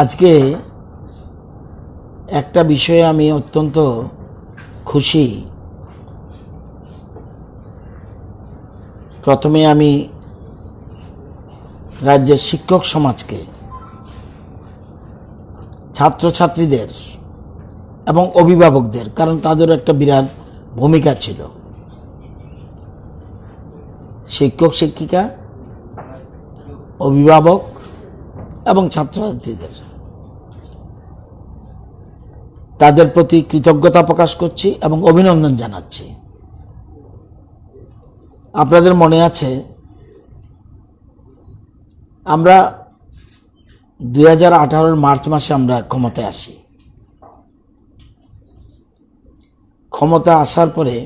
আজকে একটা বিষয়ে আমি অত্যন্ত খুশি। প্রথমে আমি রাজ্যের শিক্ষক সমাজকে, ছাত্রছাত্রীদের এবং অভিভাবকদের, কারণ তাদেরও একটা বিরাট ভূমিকা ছিল, শিক্ষক শিক্ষিকা, অভিভাবক এবং ছাত্রছাত্রীদের, তাদের প্রতি কৃতজ্ঞতা প্রকাশ করছি এবং অভিনন্দন জানাচ্ছি। আপনাদের মনে আছে আমরা 2018 মার্চ মাসে আমরা ক্ষমতায় আসি। ক্ষমতা আসার পরে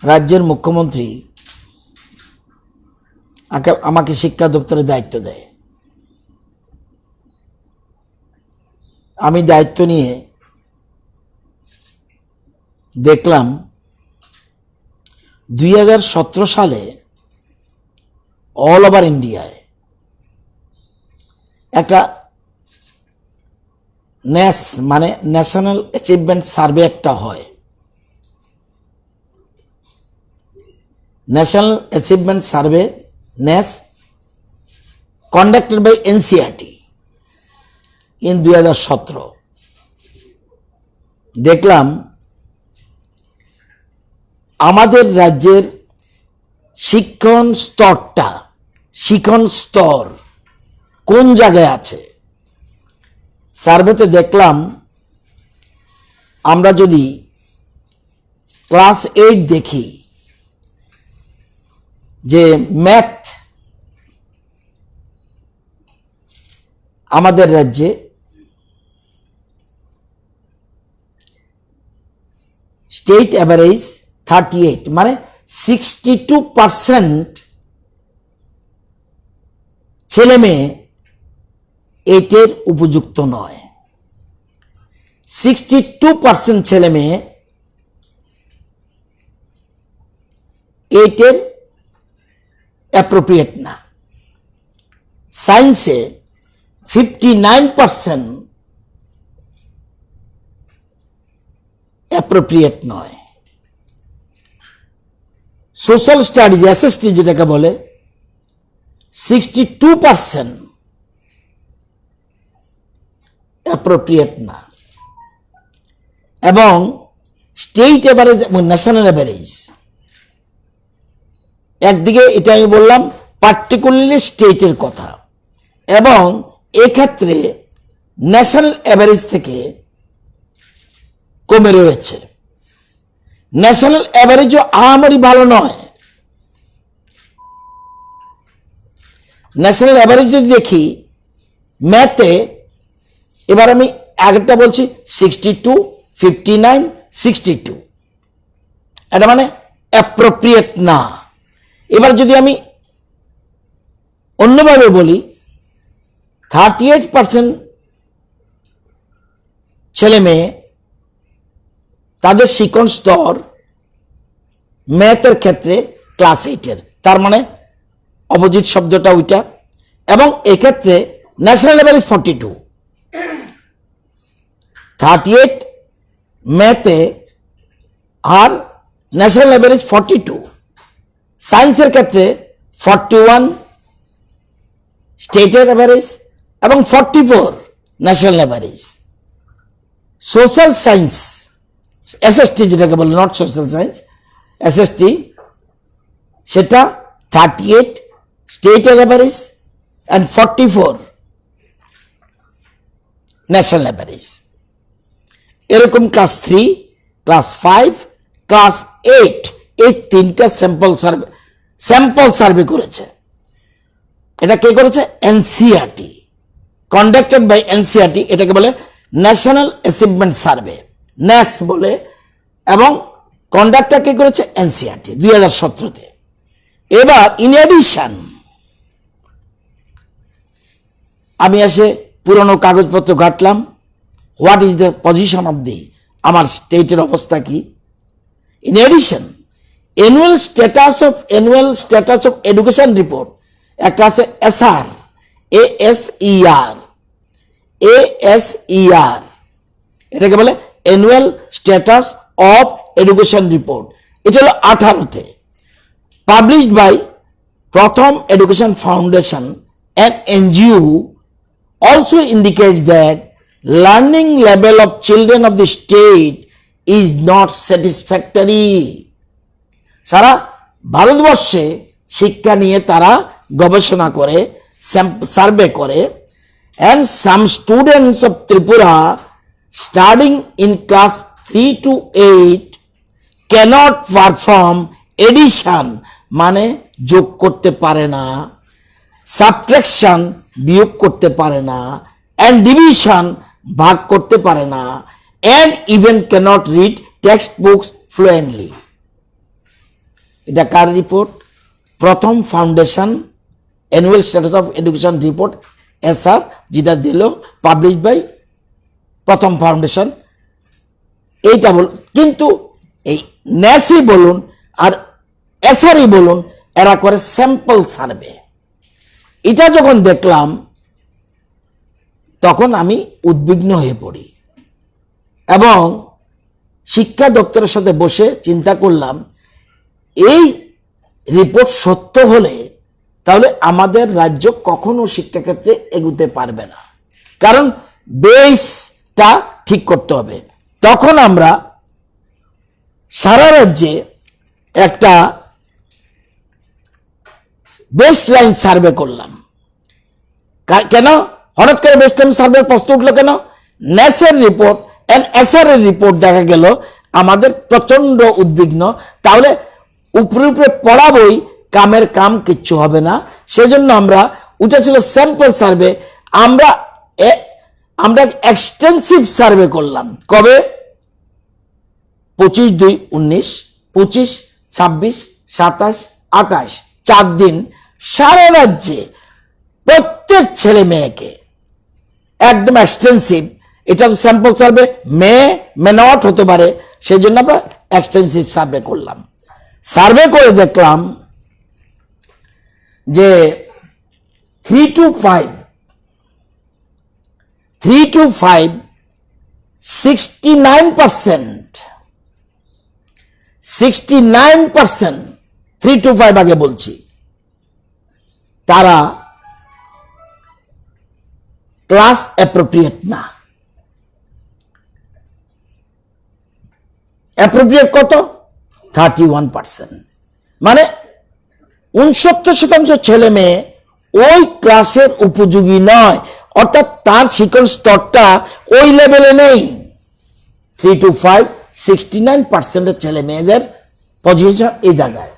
রাজ্যের মুখ্যমন্ত্রী আমাকে শিক্ষা দপ্তরের দায়িত্ব দেয়। আমি দায়িত্ব নিয়ে দেখলাম 2017 সালে অল ওভার ইন্ডিয়ায় একটা ন্যাশনাল অ্যাচিভমেন্ট সার্ভে একটা হয়। National achievement survey NAS conducted by NCERT in 2017। দেখলাম আমাদের রাজ্যের শিক্ষণ স্তর কোন জায়গায় আছে। সার্ভেতে দেখলাম আমরা যদি ক্লাস 8 দেখি যে ম্যাথ আমাদের রাজ্যে স্টেট অ্যাভারেজ 38, মানে 62% ছেলে মেয়ে 8-এর উপযুক্ত নয়। 62% ছেলে মেয়ে 8-এর অ্যাপ্রোপ্রিয়েট না। সায়েন্সে 59% অ্যাপ্রোপ্রিয়েট নয়। সোশ্যাল স্টাডিজ SST যেটাকে বলে 62% অ্যাপ্রোপ্রিয়েট না। এবং স্টেট অ্যাভারেজ এবং ন্যাশনাল অ্যাভারেজ, একদিকে এটা আমি বললাম পার্টিকুলারলি স্টেটের কথা, এবং এক্ষেত্রে ন্যাশনাল অ্যাভারেজ থেকে কমে রয়েছে। ন্যাশনাল অ্যাভারেজও আমারই ভালো নয়। ন্যাশনাল অ্যাভারেজ যদি দেখি ম্যাথে, এবার আমি আগেরটা বলছি 62, 59, 62, এটা মানে অ্যাপ্রোপ্রিয়েট না। এবার যদি আমি অন্যভাবে বলি 38% ছেলে মেয়ে তাদের শিক্ষণ স্তর ম্যাথের ক্ষেত্রে ক্লাস 8-এর, তার মানে অপোজিট শব্দটা ওইটা। এবং এক্ষেত্রে ন্যাশনাল অ্যাভারেজ 42, 38 ম্যাথে আর ন্যাশনাল অ্যাভারেজ 42। সায়েন্সের ক্ষেত্রে 41 স্টেটের অ্যাভারেজ এবং 44 national average. Social science SST যেটাকে বলে, নট সোশ্যাল সায়েন্স, SST, সেটা 38 স্টেটের অ্যাভারেজ অ্যান্ড 44 ন্যাশনাল অ্যাভারেজ। এরকম ক্লাস 3, ক্লাস 5, ক্লাস 8 এই তিনটা স্যাম্পল সার্ভে করেছে। এটা কে করেছে? NCERT, conducted by NCERT। এটাকে বলে ন্যাশনাল অ্যাচিভমেন্ট সার্ভে, NAS বলে, এবং কন্ডাক্টটা কে করেছে? NCERT 2017-তে। এবার ইন এডিশন আমি এসে পুরনো কাগজপত্র ঘাটলাম, what is the position of আমার স্টেটের অবস্থা কি। In addition annual status of education report একটা আছে SR ASER, এটাকে বলে annual status of education report. এটা হলো 18তে, পাবলিশড বাই প্রথম education foundation and NGO, also indicates that learning level of children of the state is not satisfactory. সারা ভারতবর্ষে শিক্ষা নিয়ে তারা গবেষণা করে, সার্ভে করে, and some students of Tripura studying in class 3 to 8 cannot perform addition, মানে যোগ করতে পারে না, সাবট্রাকশন বিয়োগ করতে পারে না, and division ভাগ করতে পারে না, and even cannot read text books fluently. এটা কার রিপোর্ট? প্রথম foundation annual status of education report, SR, যেটা দিল পাবলিশ বাই প্রথম ফাউন্ডেশন। এইটা বল, কিন্তু এই ন্যাসি বলুন আর SRই বলুন, এরা করে স্যাম্পল সার্ভে। এটা যখন দেখলাম তখন আমি উদ্বিগ্ন হয়ে পড়ি এবং শিক্ষা দপ্তরের সাথে বসে চিন্তা করলাম, এই রিপোর্ট সত্য হলে তাহলে আমাদের রাজ্য কখনো শিক্ষাক্ষেত্রে এগুতে পারবে না, কারণ বেসটা ঠিক করতে হবে। তখন আমরা সারা রাজ্যে একটা বেসলাইন সার্ভে করলাম। কেন হঠাৎ করে বেসলাইন সার্ভে প্রশ্ন উঠলো কেন? ন্যাসের রিপোর্ট এন্ড SR এর রিপোর্ট দেখা গেল আমাদের প্রচন্ড উদ্বিগ্ন, তাহলে উপরে উপরে পড়াবই, কামের কাম কিচ্ছু হবে না। সেজন্য আমরা উঠেছিল স্যাম্পল সার্ভে, আমরা এক্সটেন্সিভ সার্ভে করলাম। কবে? 25/2/19, 25, 26, 27, 28, 4 দিন সারা রাজ্যে প্রত্যেক ছেলে মেয়েকে একদম এক্সটেন্সিভ। এটা তো স্যাম্পল সার্ভে, মে নট হতে পারে, সেই জন্য আমরা এক্সটেন্সিভ সার্ভে করলাম। সার্ভে করে দেখলাম যে 3 to 5 69%, 3 to 5 আগে বলছি, তারা ক্লাস অ্যাপ্রোপ্রিয়েট না। অ্যাপ্রোপ্রিয়েট কত? 31%, মানে 69% ছেলে মেয়ে ওই ক্লাসের উপযোগী নয়, অর্থাৎ তার শিক্ষণ স্তরটা ওই লেভেলে নেই। 3 to 5 69% ছেলে মেয়েদের পজিশন এই জায়গায়,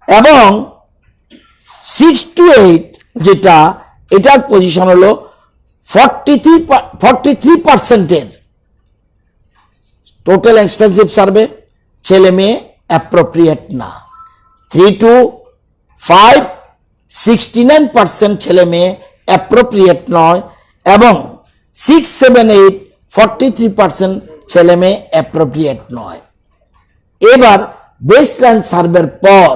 এবং 6 to 8 যেটা, এটার পজিশন হলো 43%। টোটাল এক্সটেন্সিভ সার্ভে ছেলে মেয়ে অ্যাপ্রোপ্রিয়েট না। 3 to 5 69% ছেলে মেয়ে অ্যাপ্রোপ্রিয়েট নয়, এবং 6, 7, 8 43% ছেলে মেয়ে অ্যাপ্রোপ্রিয়েট নয়। এবার বেসলাইন সার্ভের পর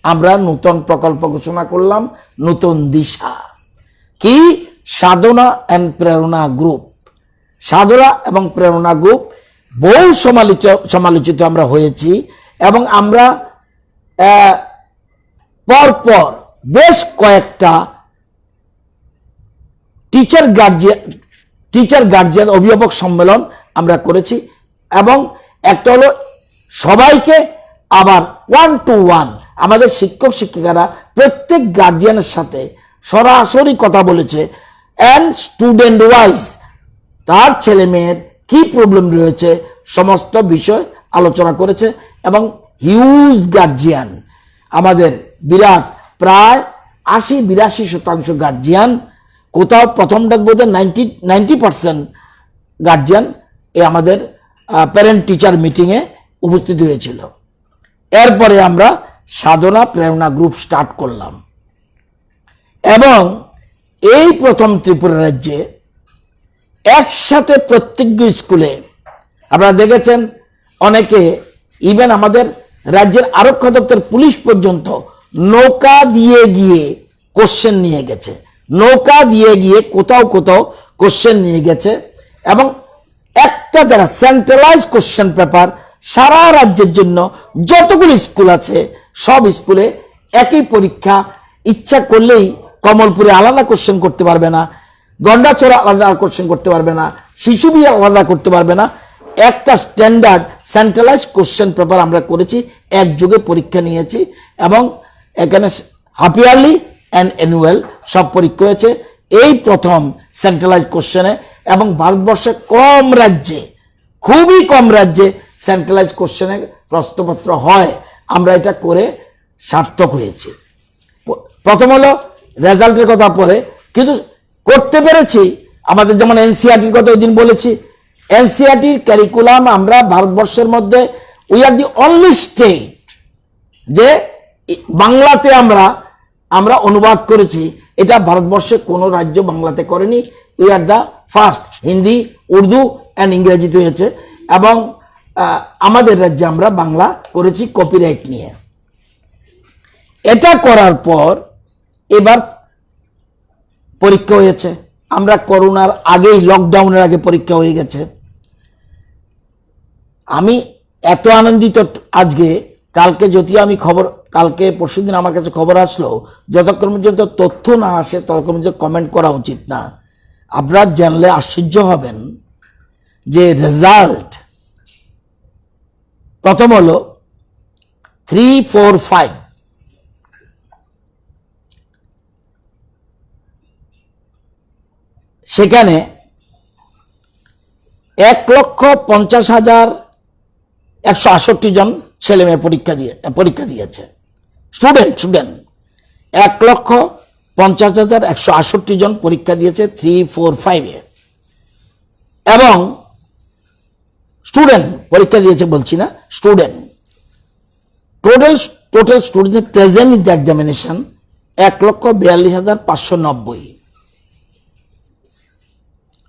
আমরা নতুন প্রকল্প ঘোষণা করলাম, নতুন দিশা। কি? সাধনা এন্ড প্রেরণা গ্রুপ। সাধনা এবং প্রেরণা গ্রুপ বহু সমালোচিত আমরা হয়েছি, এবং আমরা পরপর বেশ কয়েকটা টিচার গার্জিয়ান অভিভাবক সম্মেলন আমরা করেছি, এবং একটা হলো সবাইকে, আবার 1 to 1 আমাদের শিক্ষক শিক্ষিকারা প্রত্যেক গার্জিয়ানের সাথে সরাসরি কথা বলেছে, অ্যান্ড স্টুডেন্ট ওয়াইজ তার ছেলে মেয়ের কি প্রবলেম রয়েছে সমস্ত বিষয় আলোচনা করেছে। এবং হিউজ গার্জিয়ান, আমাদের বিরাট প্রায় 80-82% গার্জিয়ান, কোথাও প্রথমটা বোধহয় 90% গার্জিয়ান এ আমাদের প্যারেন্ট টিচার মিটিংয়ে উপস্থিত হয়েছিল। এরপরে আমরা সাধনা প্রেরণা গ্রুপ স্টার্ট করলাম, এবং এই প্রথম ত্রিপুরা রাজ্যে একসাথে প্রত্যেক স্কুলে আপনারা দেখেছেন, অনেকে ইভেন আমাদের রাজ্যের আরক্ষা দপ্তর, পুলিশ পর্যন্ত নৌকা দিয়ে গিয়ে কোশ্চেন নিয়ে গেছে। নৌকা দিয়ে গিয়ে কোথাও কোথাও কোশ্চেন নিয়ে গেছে এবং একটা যারা সেন্ট্রালাইজ কোশ্চেন পেপার সারা রাজ্যের জন্য যতগুলো স্কুল আছে সব স্কুলে একই পরীক্ষা। ইচ্ছা করলেই কমলপুরে আলাদা কোশ্চেন করতে পারবে না, গন্ডাছড়া আলাদা কোশ্চেন করতে পারবে না, শিশুবি আলাদা করতে পারবে না। একটা স্ট্যান্ডার্ড সেন্ট্রালাইজ কোশ্চেন পেপার আমরা করেছি, একযোগে পরীক্ষা নিয়েছি এবং এখানে হাফ ইয়ারলি অ্যান্ড অ্যানুয়াল সব পরীক্ষা হয়েছে এই প্রথম সেন্ট্রালাইজ কোশ্চেনে। এবং ভারতবর্ষে কম রাজ্যে, খুবই কম রাজ্যে সেন্ট্রালাইজ কোশ্চেনে প্রশ্নপত্র হয়। আমরা এটা করে সার্থক হয়েছি। প্রথম হলো রেজাল্টের কথা পরে, কিন্তু করতে পেরেছি। আমাদের যেমন এনসিইআরটির কথা ওই দিন বলেছি, এনসিইআরটির ক্যারিকুলাম আমরা ভারতবর্ষের মধ্যে we are the only state যে বাংলাতে আমরা অনুবাদ করেছি। এটা ভারতবর্ষে কোনো রাজ্য বাংলাতে করেনি। We are the first. Hindi, Urdu and ইংরেজিতে হয়েছে এবং আমাদের রাজ্যে আমরা বাংলা করেছি কপিরাইট নিয়ে। এটা করার পর এবার পরীক্ষা হয়েছে। আমরা করোনার আগেই, লকডাউনের আগে পরীক্ষা হয়ে গেছে। আমি এত আনন্দিত আজকে, কালকে যদিও আমি কালকে পরশুদিন আমার কাছে খবর আসলো, যতক্ষণ পর্যন্ত তথ্য না আসে ততক্ষণ পর্যন্ত কমেন্ট করা উচিত না। আপনারা জানলে আশ্চর্য হবেন যে রেজাল্ট প্রথম হলো 3, 4, 5 সেখানে 1,50,168 জন ছেলে মেয়ে পরীক্ষা দিয়েছে। স্টুডেন্ট 1,50,168 জন পরীক্ষা দিয়েছে 3, 4, 5-এ। এবং স্টুডেন্ট পরীক্ষা দিয়েছে বলছি না, student total student present in the examination 1,42,590।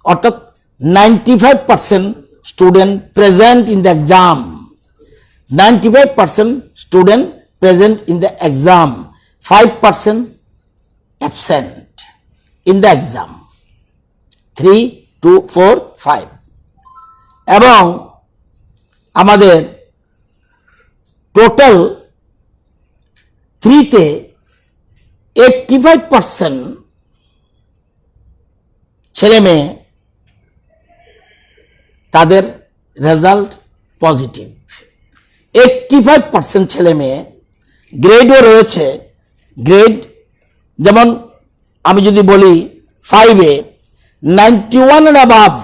অর্থাৎ 95% student present in the exam, 95% student present in the exam, 5% absent in the exam. 3, 2, 4, 5 এবং আমাদের টোটাল 3-তে 85% ছেলে মেয়ে তাদের রেজাল্ট পজিটিভ। 85% ছেলে মেয়ে। গ্রেডও রয়েছে। গ্রেড যেমন আমি যদি বলি 5-এ 91 and above,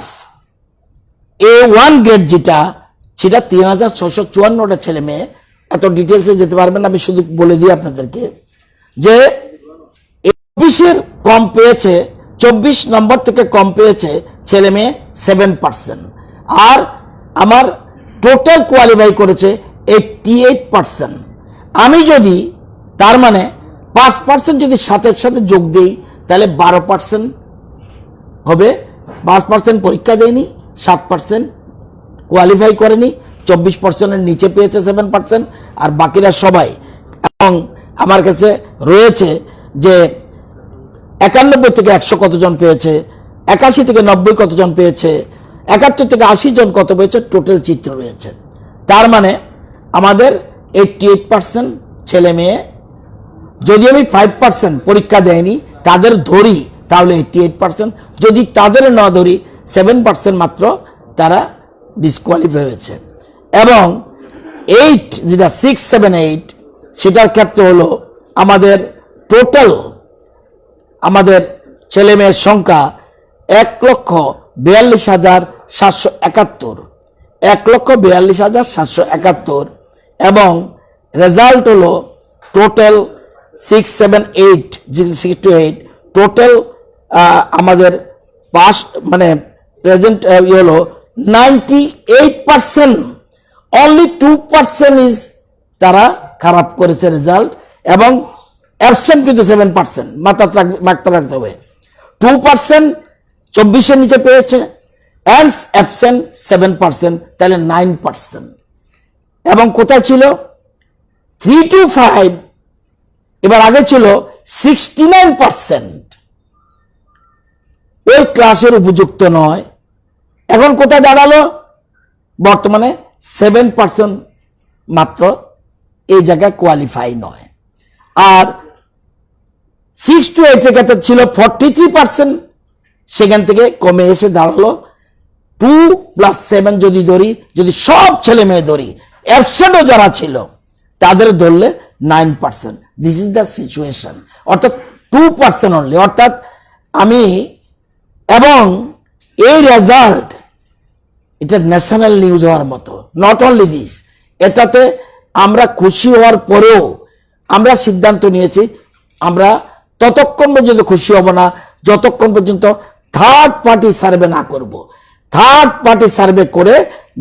A1 গ্রেড যেটা, সেটা 3,654টা ছেলে মেয়ে। এত ডিটেলসে যেতে পারবেন, আমি শুধু বলে দিই আপনাদেরকে যে 24-এর কম পেয়েছে, 24 নম্বর থেকে কম পেয়েছে ছেলে মেয়ে 7%। আর আমার টোটাল কোয়ালিফাই করেছে 88%। আমি যদি তার মানে 5% যদি সাথে যোগ দিই তাহলে 12% হবে। 5% পরীক্ষা দেয়নি, 7% কোয়ালিফাই করেনি, 24%-এর নিচে পেয়েছে 7%, আর বাকিরা সবাই। এবং আমার কাছে রয়েছে যে 91 থেকে 100 কতজন পেয়েছে, 81 থেকে 90 কতজন পেয়েছে, 71 থেকে 80 জন কত পেয়েছে, টোটাল চিত্র রয়েছে। তার মানে আমাদের 88% ছেলে মেয়ে, যদি আমি 5% পরীক্ষা দেয়নি তাদের ধরি তাহলে 88%, যদি তাদের না ধরি 7% মাত্র তারা ডিসকোয়ালিফাই হয়েছে। এবং 8 যেটা 6, 7, 8 সেটার ক্ষেত্রে হলো আমাদের টোটাল আমাদের ছেলে মেয়ের সংখ্যা 1,42,771, 1,42,771 এবং রেজাল্ট হলো টোটাল 6, 7, 8 6 to 8 টোটাল আমাদের পাস মানে প্রেজেন্ট হলো 98%। অনলি 2% ইজ তারা খারাপ করেছে রেজাল্ট, এবং অ্যাবসেন্ট কিন্তু 7%। মাত্রা রাখতে হবে। 2% 24-এর নিচে পেয়েছে, অ্যান্ড অ্যাবসেন্ট 7%, তাহলে 9%। এবং কোথায় ছিল 3 to 5, এবার আগে ছিল 69%। ওই ক্লাসের উপযুক্ত নয়। এখন কোথায় দাঁড়ালো? বর্তমানে 7% মাত্র এই জায়গায় কোয়ালিফাই নয়। আর 6 to 8 এর ক্ষেত্রে ছিল 43%, সেখান থেকে কমে এসে দাঁড়ালো 2+7 যদি ধরি, যদি সব ছেলে মেয়ে ধরি, অ্যাবসেন্টও যারা ছিল তাদের ধরলে 9%। দিস ইজ দ্য সিচুয়েশন, অর্থাৎ 2% অনলি। অর্থাৎ আমি, এবং এই রেজাল্ট এটা ন্যাশনাল নিউজ হওয়ার মতো। নট অনলি দিস, এটাতে আমরা খুশি হওয়ার পরেও আমরা সিদ্ধান্ত নিয়েছি আমরা ততক্ষণ পর্যন্ত খুশি হব না যতক্ষণ পর্যন্ত থার্ড পার্টি সার্ভে না করব। থার্ড পার্টি সার্ভে করে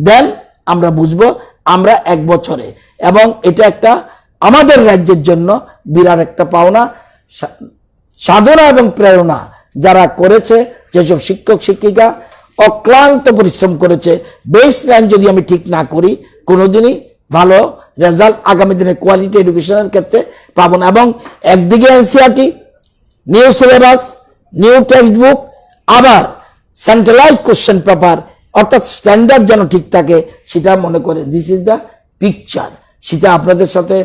দেন আমরা বুঝবো আমরা 1 বছরে, এবং এটা একটা আমাদের রাজ্যের জন্য বিরাট একটা পাওনা। সাধনা এবং প্রেরণা যারা করেছে, যেসব শিক্ষক শিক্ষিকা অক্লান্ত পরিশ্রম করেছে, বেস লাইন যদি আমি ঠিক না করি কোনোদিনই ভালো রেজাল্ট আগামী দিনে কোয়ালিটি এডুকেশনের ক্ষেত্রে পাবো না। এবং একদিকে NCERT, new syllabus, new text book, আবার সেন্ট্রালাইজ কোশ্চেন পেপার, অর্থাৎ স্ট্যান্ডার্ড যেন ঠিক থাকে সেটা মনে করে দিস ইজ দ্য পিকচার। সেটা আপনাদের সাথে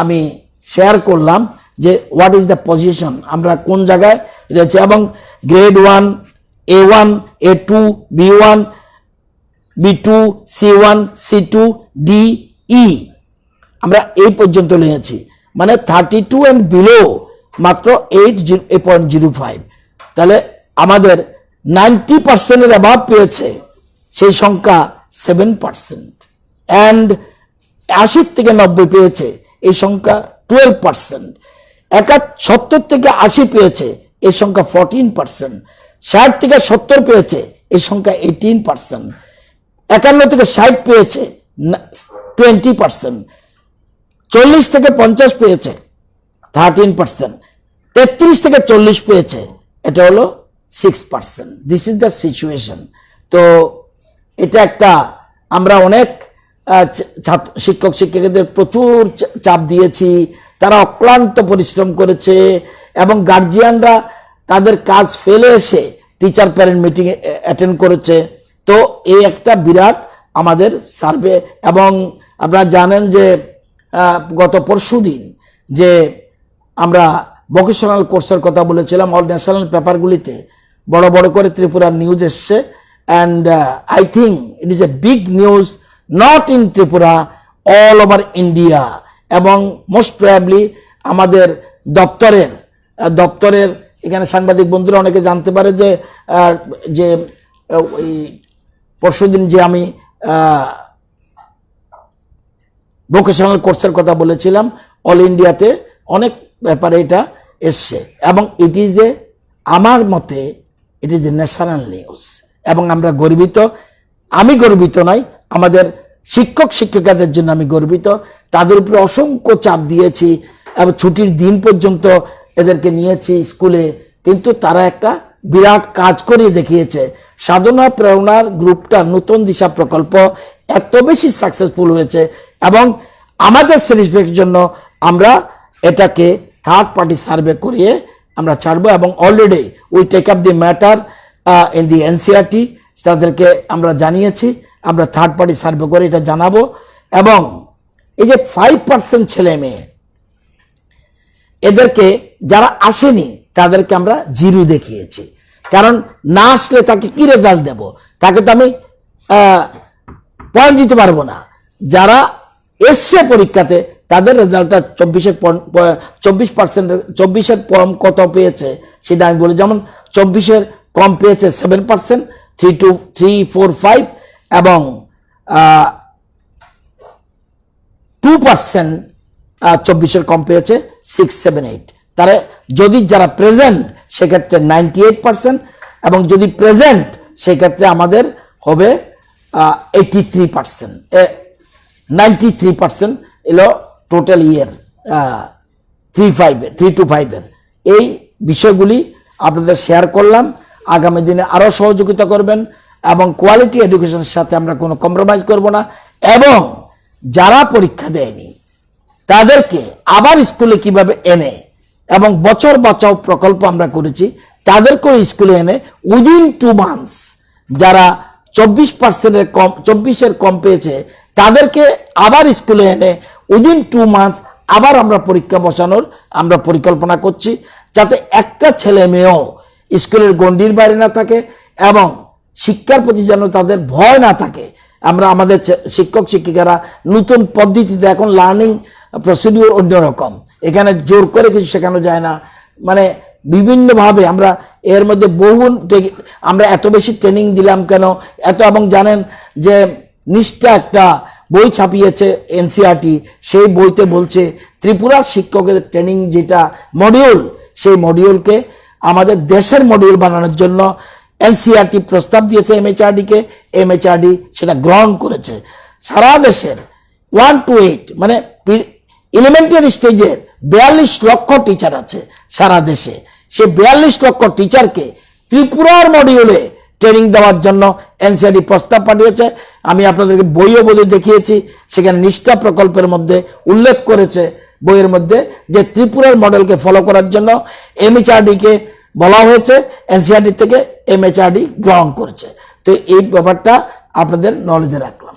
আমি শেয়ার করলাম যে হোয়াট ইজ দ্য পজিশন, আমরা কোন জায়গায় রয়েছে। এবং grade 1, A1, A2, B1, B2, C1, C2, D, E আমরা এই পর্যন্ত নিয়েছি, মানে 32 and below মাত্র 8.05। তাহলে আমাদের 90% এর অ্যাবাভ পেয়েছে সেই সংখ্যা 7%, অ্যান্ড 80 থেকে 90 পেয়েছে এই সংখ্যা 12%, 70 থেকে 80 পেয়েছে এই সংখ্যা 14%, 60 থেকে 70 পেয়েছে এই সংখ্যা 18%, 51 থেকে 60 পেয়েছে 20%, 40 থেকে 50 পেয়েছে 13%, 33 থেকে 40 পেয়েছে এটা হলো 6%। This is the situation. তো এটা একটা, আমরা অনেক শিক্ষক শিক্ষিকাদের প্রচুর চাপ দিয়েছি, তারা অক্লান্ত পরিশ্রম করেছে, এবং গার্জিয়ানরা তাদের কাজ ফেলে এসে টিচার প্যারেন্ট মিটিং অ্যাটেন্ড করেছে। তো এই একটা বিরাট আমাদের সার্ভে। এবং আপনারা জানেন যে গত পরশুদিন যে আমরা ভোকেশনাল কোর্সের কথা বলেছিলাম, অল ন্যাশনাল পেপারগুলিতে বড় বড় করে ত্রিপুরার নিউজ এসছে, and I think it is a big news, not in Tripura, all over India. এবং মোস্ট প্রবাবলি আমাদের দপ্তরের এখানে সাংবাদিক বন্ধুরা অনেকে জানতে পারে যে যে ওই পরশুদিন যে আমি ভোকেশনাল কোর্সের কথা বলেছিলাম, অল ইন্ডিয়াতে অনেক ব্যাপারে এটা এসছে, এবং ইট ইজ এ, আমার মতে it is a national news. এবং আমরা গর্বিত, আমি গর্বিত নয়, আমাদের শিক্ষক শিক্ষিকাদের জন্য আমি গর্বিত। তাদের উপরে অসংখ্য চাপ দিয়েছি এবং ছুটির দিন পর্যন্ত এদেরকে নিয়েছি স্কুলে, কিন্তু তারা একটা বিরাট কাজ করে দেখিয়েছে। সাধনা প্রেরণার গ্রুপটা নতুন দিশা প্রকল্প এত বেশি সাকসেসফুল হয়েছে, এবং আমাদের স্যাটিসফ্যাকশনের জন্য আমরা এটাকে থার্ড পার্টি সার্ভে করিয়ে আমরা ছাড়বো। এবং already we take up the matter in the NCERT, তাদেরকে আমরা জানিয়েছি, আমরা থার্ড পার্টি সার্ভে করে এটা জানাবো। এবং এই যে 5% ছেলে মেয়ে, এদেরকে যারা আসেনি তাদেরকে আমরা জিরো দেখিয়েছি, কারণ না আসলে তাকে কি রেজাল্ট দেব, তাকে তো আমি পয়েন্ট দিতে পারবো না। যারা এসছে পরীক্ষাতে তাদের রেজাল্টটা 24% কম কত পেয়েছে সেটা আমি বলি। যেমন 24 কম পেয়েছে 7%, 3, 2, 3, 4, 5, এবং 2% 24 কম পেয়েছে 6, 7, 8। তারা যদি যারা প্রেজেন্ট সেক্ষেত্রে 98%, এবং যদি প্রেজেন্ট সেক্ষেত্রে আমাদের হবে 83%, 93% এলো টোটাল ইয়ার 3 to 5 এর। এই বিষয়গুলি আপনাদের শেয়ার করলাম। আগামী দিনে আরও সহযোগিতা করবেন, এবং কোয়ালিটি এডুকেশনের সাথে আমরা কোনো কম্প্রোমাইজ করব না। এবং যারা পরীক্ষা দেয়নি তাদেরকে আবার স্কুলে কিভাবে এনে, এবং বছর বাঁচাও প্রকল্প আমরা করেছি, তাদেরকেও স্কুলে এনে উইদিন 2 মান্থস যারা 24% কম 24-এর কম পেয়েছে তাদেরকে আবার স্কুলে এনে উইদিন 2 মান্থস আবার আমরা পরীক্ষা বসানোর আমরা পরিকল্পনা করছি, যাতে একটা ছেলে মেয়েও স্কুলের গণ্ডির বাইরে না থাকে এবং শিক্ষার প্রতি যেন তাদের ভয় না থাকে। আমরা আমাদের শিক্ষক শিক্ষিকারা নতুন পদ্ধতিতে, এখন লার্নিং প্রসিডিউর অন্যরকম, এখানে জোর করে কিছু শেখানো যায় না, মানে বিভিন্নভাবে আমরা এর মধ্যে আমরা এত বেশি ট্রেনিং দিলাম কেন এত, এবং জানেন যে নিষ্ঠা একটা বই ছাপিয়েছে এনসিইআরটি, সেই বইতে বলছে ত্রিপুরার শিক্ষকের ট্রেনিং যেটা মডিউল, সেই মডিউলকে আমাদের দেশের মডিউল বানানোর জন্য এনসিইআরটি প্রস্তাব দিয়েছে এমএচআরডিকে, এমএচআরডি সেটা গ্রহণ করেছে। সারা দেশের 1 to 8 মানে এলিমেন্টারি স্টেজের 42 লক্ষ টিচার আছে সারা দেশে, সে 42 লক্ষ টিচারকে ত্রিপুরার মডিউলে ট্রেনিং দেওয়ার জন্য এনসিইআরটি প্রস্তাব পাঠিয়েছে। আমি আপনাদেরকে বইও বলে দেখিয়েছি, সেখানে নিষ্ঠা প্রকল্পের মধ্যে উল্লেখ করেছে বইয়ের মধ্যে যে ত্রিপুরার মডেলকে ফলো করার জন্য এমএচআরডিকে বলা হয়েছে, এনসিইআরটি থেকে এমএচআরডি গ্রহণ করেছে। তো এই ব্যাপারটা আপনাদের নলেজে রাখলাম।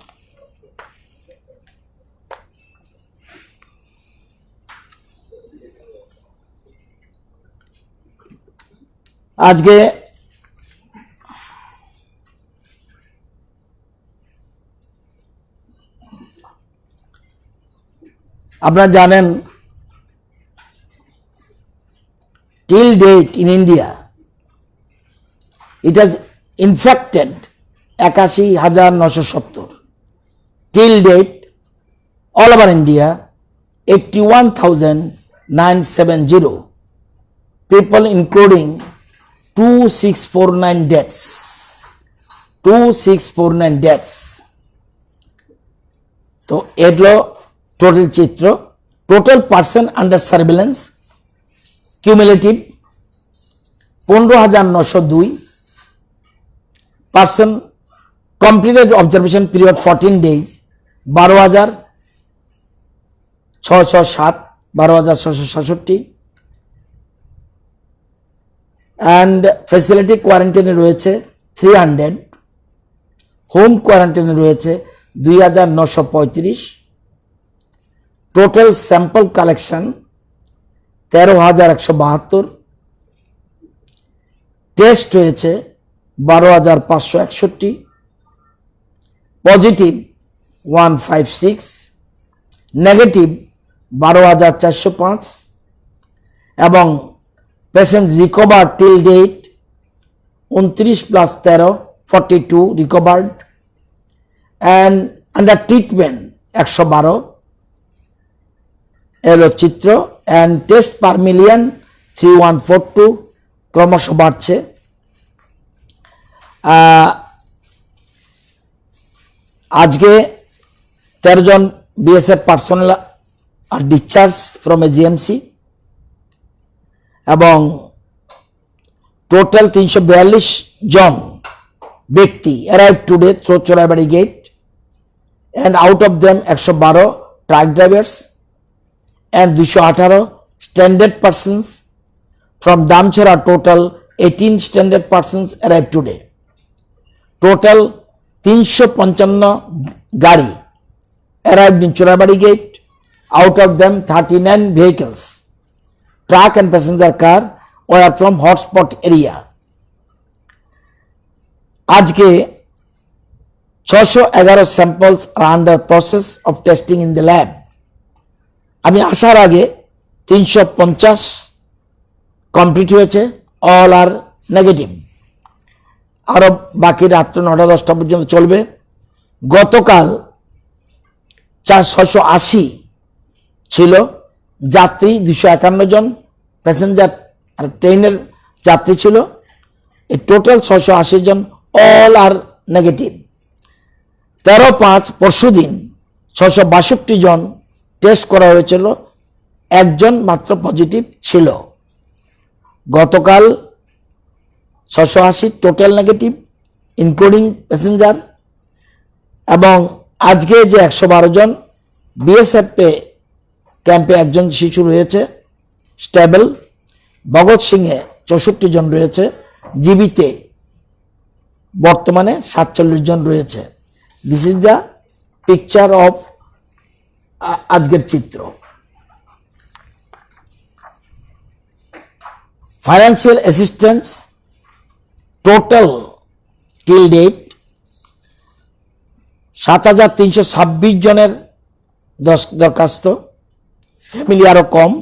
আজকে আপনারা জানেন till date in India it has infected 81,970 till date all over India 81,970 people, including 2649 deaths, 2649 deaths। তো এগুলো টোটাল চিত্র, total person under surveillance cumulative 15,902 person, completed observation period 14 days 12,607, 12,667, and facility কোয়ারেন্টাইনে রয়েছে 300, হোম কোয়ারেন্টাইনে রয়েছে 2,935, টোটাল স্যাম্পল কালেকশন 13,172, টেস্ট হয়েছে 12,561, positive 156, negative 12,405, এবং patient recover till date 29 + 13 42 recovered, and under treatment 112 এলো চিত্র, অ্যান্ড টেস্ট পার মিলিয়ন 3142 ক্রমশ বাড়ছে। আজকে 13 জন BSF personnel are discharge from AGMC, এবং টোটাল 342 জন ব্যক্তি arrive today through Churaibari gate, and out of them 112 truck drivers and 218 standard persons from Damchara. Total 18 standard persons arrived today. Total 355 gari arrived in Chorabadi gate. Out of them 39 vehicles, truck and passenger car, were from hotspot area. আজকে 611 samples are under process of testing in the lab. আমি আসার আগে 350 complete হয়েছে, all আর negative, আরো বাকি রাত্র 9টা-10টা পর্যন্ত চলবে। গতকাল 680 ছিল যাত্রী, 251 জন প্যাসেঞ্জার আর ট্রেনের যাত্রী ছিল, এই টোটাল 680 জন, অল আর নেগেটিভ। 13/5 পরশুদিন 662 জন টেস্ট করা হয়েছিল, একজন মাত্র পজিটিভ ছিল। গতকাল 680 টোটাল নেগেটিভ ইনক্লুডিং প্যাসেঞ্জার, এবং আজকে যে 112 জন বিএসএফ ক্যাম্পে একজন শিশু রয়েছে স্টেবল, ভগৎ সিংয়ে 64 জন রয়েছে, জীবিতে বর্তমানে 47 জন রয়েছে। This is the picture of আজকের চিত্র। Financial assistance total till date 7326 জনের দরখাস্ত, ফ্যামিলি আরও কম,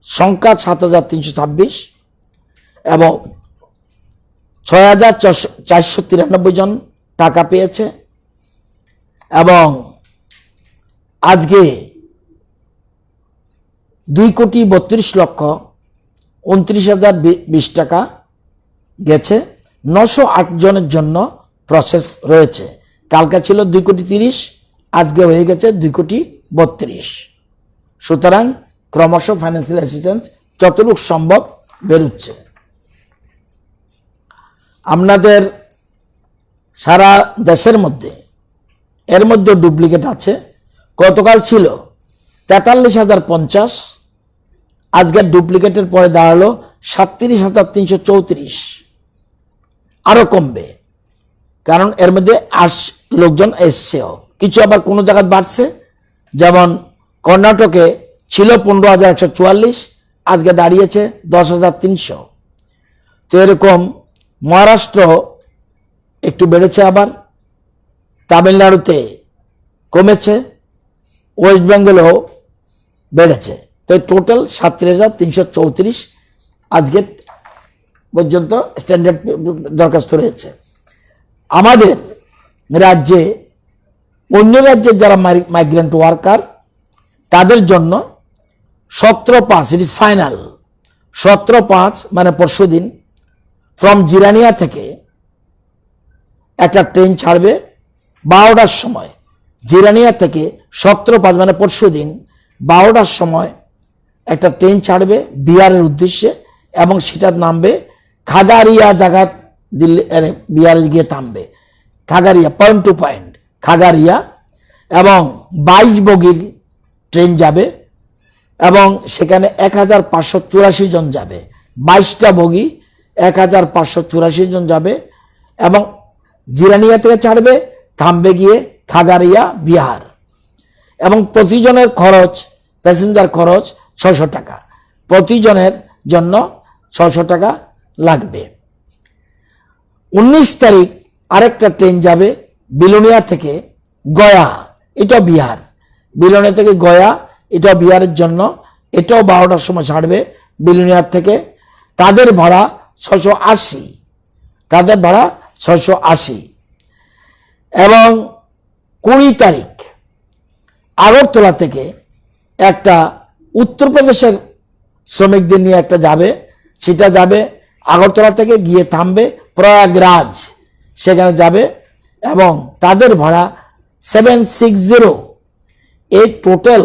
সংখ্যা 7326, এবং 6493 জন টাকা পেয়েছে। এবং আজকে 2,32,29,020 টাকা গেছে। 908 জনের জন্য প্রসেস রয়েছে। কালকে ছিল 2,30,00,000, আজকে হয়ে গেছে 2,32,00,000। সুতরাং ক্রমশ ফাইন্যান্সিয়াল অ্যাসিস্ট্যান্স যতটুকু সম্ভব বেরোচ্ছে। আপনাদের সারা দেশের মধ্যে এর মধ্যে ডুপ্লিকেট আছে। গতকাল ছিল 43,050, আজকের ডুপ্লিকেটের পরে দাঁড়ালো 37,334। আরও কমবে, কারণ এর মধ্যে লোকজন এসছেও। কিছু আবার কোনো জায়গায় বাড়ছে, যেমন কর্ণাটকে ছিল 15,144, আজকে দাঁড়িয়েছে 10,300। তো এরকম মহারাষ্ট্র একটু বেড়েছে, আবার তামিলনাড়ুতে কমেছে, ওয়েস্ট বেঙ্গলেও বেড়েছে। তো টোটাল 37,334 আজকে পর্যন্ত স্ট্যান্ডার্ড দরখাস্ত রয়েছে। আমাদের রাজ্যে অন্য রাজ্যের যারা মাইগ্রেন্ট ওয়ার্কার তাদের জন্য 17/5 ইট ইজ ফাইনাল। 17/5 মানে পরশু দিন ফ্রম জিরানিয়া থেকে একটা ট্রেন ছাড়বে 12টার সময়। জিরানিয়া থেকে 17/5 মানে পরশু দিন 12টার সময় একটা ট্রেন ছাড়বে বিহারের উদ্দেশ্যে, এবং সেটা নামবে খাগারিয়া জায়গা, দিল্লি বিহারে গিয়ে থামবে। Khagaria, point to point Khagaria, এবং 22 বগির ট্রেন যাবে, এবং সেখানে 1,584 জন যাবে। 22টা বগি, 1,584 জন যাবে, এবং জিরানিয়া থেকে ছাড়বে, থামবে গিয়ে খাগারিয়া বিহার। এবং প্রতিজনের খরচ, প্যাসেঞ্জার খরচ 600 টাকা, প্রতিজনের জন্য 600 টাকা লাগবে। 19 তারিখ আরেকটা ট্রেন যাবে বিলোনিয়া থেকে গয়া, এটা বিহার। বিলোনিয়া থেকে গয়া, এটা বিহারের জন্য, এটাও 12টার সময় ছাড়বে বিলোনিয়ার থেকে। তাদের ভাড়া 680, তাদের ভাড়া 680। এবং 20 তারিখ আগরতলা থেকে একটা উত্তরপ্রদেশের শ্রমিকদের নিয়ে একটা যাবে, সেটা যাবে আগরতলা থেকে গিয়ে থামবে প্রয়াগরাজ, সেখানে যাবে, এবং তাদের ভাড়া 760। এই টোটাল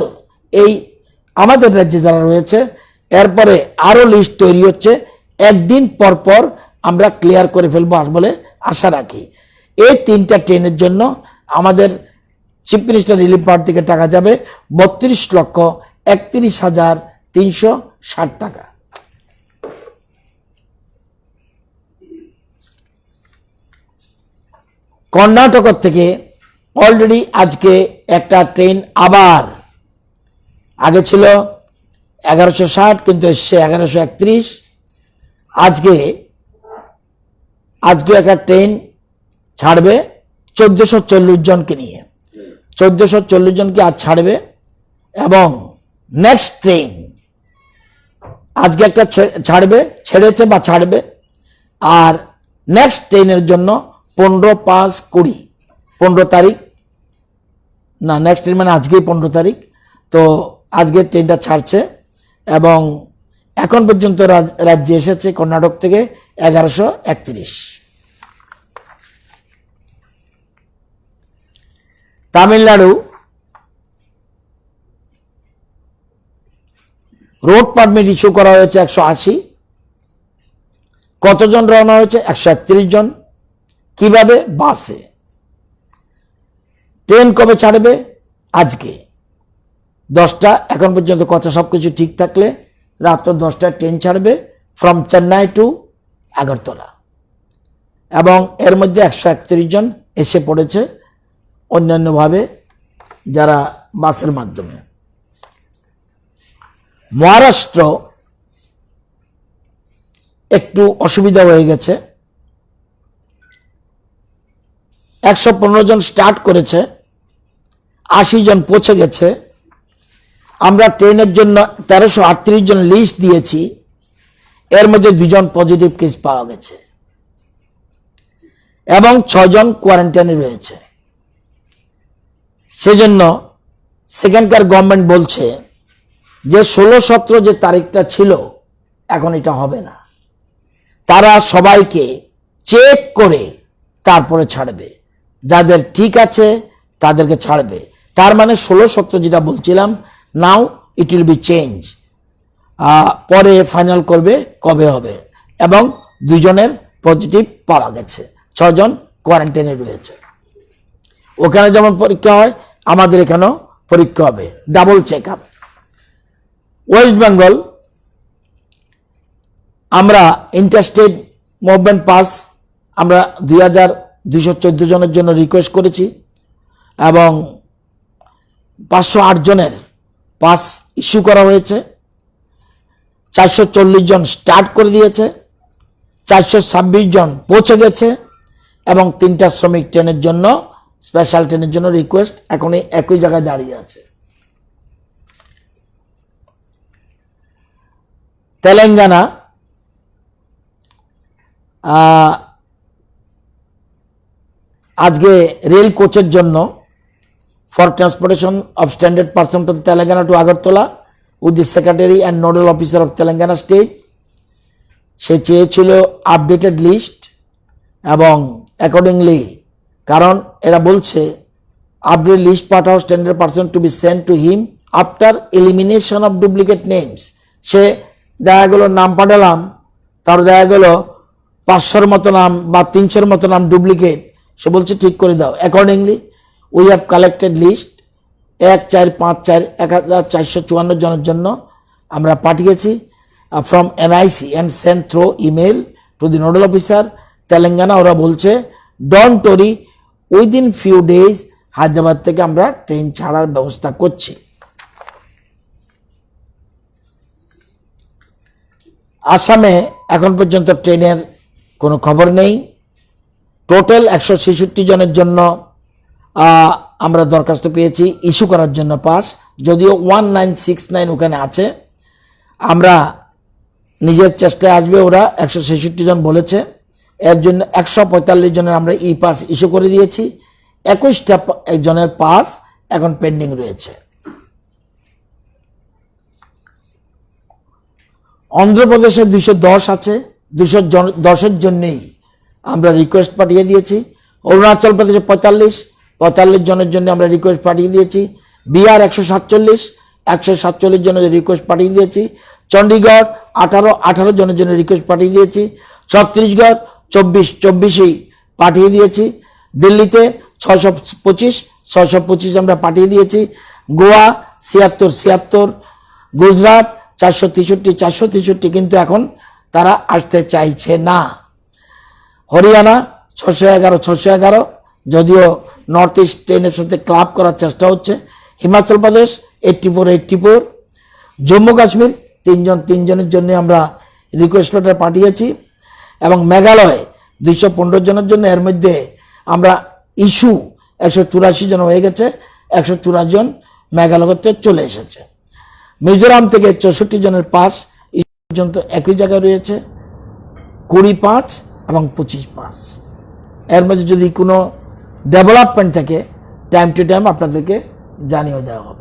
এই আমাদের রাজ্যে যারা রয়েছে, এরপরে আরও লিস্ট তৈরি হচ্ছে, একদিন পর পর আমরা ক্লিয়ার করে ফেলবো বলে আশা রাখি। এই 3টা ট্রেনের জন্য আমাদের চিফ মিনিস্টার রিলিফ ফান্ড থেকে টাকা যাবে 32,31,360 টাকা। কর্ণাটক থেকে অলরেডি আজকে একটা ট্রেন, আবার আগে ছিল 1160, কিন্তু এসছে 1131। আজকে একটা ট্রেন ছাড়বে 1440 জনকে নিয়ে, 1440 জনকে আজ ছাড়বে। এবং নেক্সট ট্রেন আজকে একটা ছাড়বে, ছেড়েছে বা ছাড়বে। আর নেক্সট ট্রেনের জন্য 15/5/20, 15 তারিখ না, নেক্সট ট্রেন মানে আজকেই 15 তারিখ। তো আজকের ট্রেনটা ছাড়ছে, এবং এখন পর্যন্ত রাজ্যে এসেছে কর্ণাটক থেকে 1131। তামিলনাড়ু রোড পারমিট ইস্যু করা হয়েছে 180। কতজন রওনা হয়েছে? 131 জন। কিভাবে? বাসে। ট্রেন কবে ছাড়বে? আজকে 10টা। এখন পর্যন্ত কথা সবকিছু ঠিক থাকলে রাত্র 10টায় ট্রেন ছাড়বে ফ্রম চেন্নাই টু আগরতলা, এবং এর মধ্যে 131 জন এসে পড়েছে অন্যান্যভাবে যারা বাসের মাধ্যমে। মহারাষ্ট্র একটু অসুবিধা হয়ে গেছে, 115 জন স্টার্ট করেছে, 80 জন পৌঁছে গেছে। আমরা ট্রেনের জন্য 1338 জন লিস্ট দিয়েছি, এর মধ্যে 2 জন পজিটিভ কেস পাওয়া গেছে এবং 6 জন কোয়ারেন্টাইনে রয়েছে। সেজন্য সেখানকার গভর্নমেন্ট বলছে যে 16-17 যে তারিখটা ছিল এখন এটা হবে না, তারা সবাইকে চেক করে তারপরে ছাড়বে, যাদের ঠিক আছে তাদেরকে ছাড়বে। তার মানে 16-17 যেটা বলছিলাম, নাও ইট উইল বি চেঞ্জ, পরে ফাইনাল করবে কবে হবে। এবং 2 জনের পজিটিভ পাওয়া গেছে, 6 জন কোয়ারেন্টাইনে রয়েছে। ওখানে যেমন পরীক্ষা হয় আমাদের এখানেও পরীক্ষা হবে, double check up. West Bengal আমরা ইন্টারস্টেট মুভমেন্ট পাস আমরা 2214 জনের জন্য রিকোয়েস্ট করেছি এবং 508 জনের পাস ইস্যু করা হয়েছে, 440 জন স্টার্ট করে দিয়েছে, 426 জন পৌঁছে গেছে এবং 3টা শ্রমিক ট্রেনের জন্য, স্পেশাল ট্রেনের জন্য রিকোয়েস্ট এখন একই জায়গায় দাঁড়িয়ে আছে। তেলেঙ্গানা আজকে রেল কোচের জন্য for transportation of standard person from Telangana to Agartala with the secretary and nodal officer of Telangana state, সে চেয়েছিল আপডেটেড লিস্ট এবং অ্যাকর্ডিংলি, কারণ এরা বলছে আপডেট লিস্ট পাঠাও standard person to be send to him after elimination of duplicate names. সে দেখা গেল নাম পাঠালাম, তার দেখা গেল 500-র মতো নাম বা 300-র মতো নাম ডুপ্লিকেট, সে বলছে ঠিক করে দাও। Accordingly we have collected list 1454 জনের জন্য আমরা পাঠিয়েছি from NIC and send through email to the nodal officer Telangana. ওরা বলছে don't worry, within few days Hyderabad থেকে আমরা ট্রেন ছাড়ার ব্যবস্থা করছি। আসামে এখন পর্যন্ত ট্রেনের কোনো খবর নেই। টোটাল 166 জনের জন্য আমরা দরখাস্ত পেয়েছি ইস্যু করার জন্য পাস, যদিও 1969 ওখানে আছে। আমরা নিজের চেষ্টায় আসবে, ওরা 166 জন বলেছে, এর জন্য 145 জনের আমরা ই পাস ইস্যু করে দিয়েছি, 21টা জনের পাস এখন পেন্ডিং রয়েছে। অন্ধ্রপ্রদেশে 210 আছে, 210-এর জন্যই আমরা রিকোয়েস্ট পাঠিয়ে দিয়েছি। অরুণাচল প্রদেশে 45 জনের জন্য আমরা রিকোয়েস্ট পাঠিয়ে দিয়েছি। বিহার 147 জনের রিকোয়েস্ট পাঠিয়ে দিয়েছি। চণ্ডীগড় 18 জনের জন্য রিকোয়েস্ট পাঠিয়ে দিয়েছি। ছত্তিশগড় 24 পাঠিয়ে দিয়েছি। দিল্লিতে 625 আমরা পাঠিয়ে দিয়েছি। গোয়া 76, গুজরাট 463, কিন্তু এখন তারা আসতে চাইছে না। হরিয়ানা 611, যদিও নর্থ ইস্ট ট্রেনের সাথে ক্লাব করার চেষ্টা হচ্ছে। হিমাচল প্রদেশ 84, জম্মু কাশ্মীর 3 জনের জন্য আমরা রিকোয়েস্ট লেটার পাঠিয়েছি এবং মেঘালয় 215 জনের জন্য, এর মধ্যে আমরা ইস্যু 184 জন হয়ে গেছে, 184 জন মেঘালয়তে চলে এসেছে। মিজোরাম থেকে 64 জনের পাস পর্যন্ত একই জায়গায় রয়েছে, 20 এবং 25। এর মধ্যে যদি কোনো ডেভেলপমেন্ট থাকে টাইম টু টাইম আপনাদেরকে জানিয়ে দেওয়া হবে।